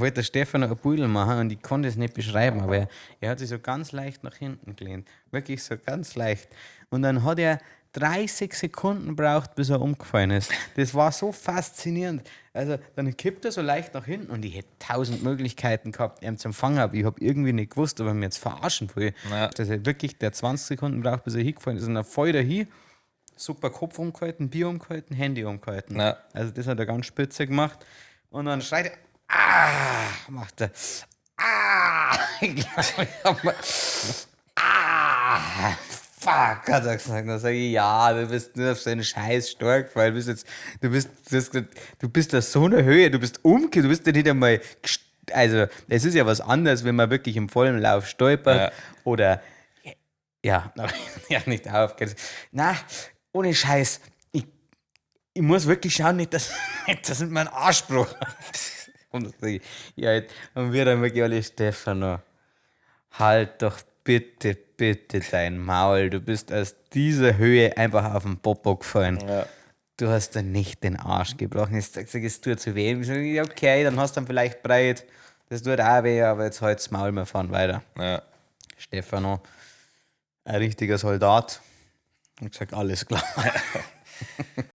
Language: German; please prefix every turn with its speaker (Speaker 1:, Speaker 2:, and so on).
Speaker 1: wollte der Stefan ein Pudel machen und ich konnte es nicht beschreiben, aber er hat sich so ganz leicht nach hinten gelehnt. Wirklich so ganz leicht. Und dann hat er 30 Sekunden gebraucht, bis er umgefallen ist. Das war so faszinierend. Also dann kippt er so leicht nach hinten und ich hätte 1000 Möglichkeiten gehabt, ihn zu empfangen. Aber ich habe irgendwie nicht gewusst, ob er mir jetzt verarschen will.
Speaker 2: Ja.
Speaker 1: Dass er wirklich der 20 Sekunden braucht, bis er hingefallen ist. Und dann voll dahin, super Kopf umgehalten, Bier umgehalten, Handy umgehalten.
Speaker 2: Ja.
Speaker 1: Also das hat er ganz spitze gemacht. Und dann schreit er, macht er, ich glaube, ich hab mal, fuck, hat er gesagt. Dann sage ich, ja, du bist nur auf so einen Scheiß stark, weil du bist auf so einer Höhe, du bist umgekehrt, du bist ja nicht einmal, also es ist ja was anderes, wenn man wirklich im vollen Lauf stolpert oder, ja, aber ja, nicht aufgeht. Na, ohne Scheiß, ich muss wirklich schauen, nicht, dass mein Arschbruch. Und wir dann wirklich alle, Stefano, halt doch bitte dein Maul. Du bist aus dieser Höhe einfach auf den Popo gefallen.
Speaker 2: Ja.
Speaker 1: Du hast dann nicht den Arsch gebrochen. Jetzt sag ich, es tut zu weh. Ich sag, ja, okay, dann hast du dann vielleicht breit. Das tut auch weh, aber jetzt halt's Maul, wir fahren weiter.
Speaker 2: Ja.
Speaker 1: Stefano, ein richtiger Soldat. Und gesagt, alles klar.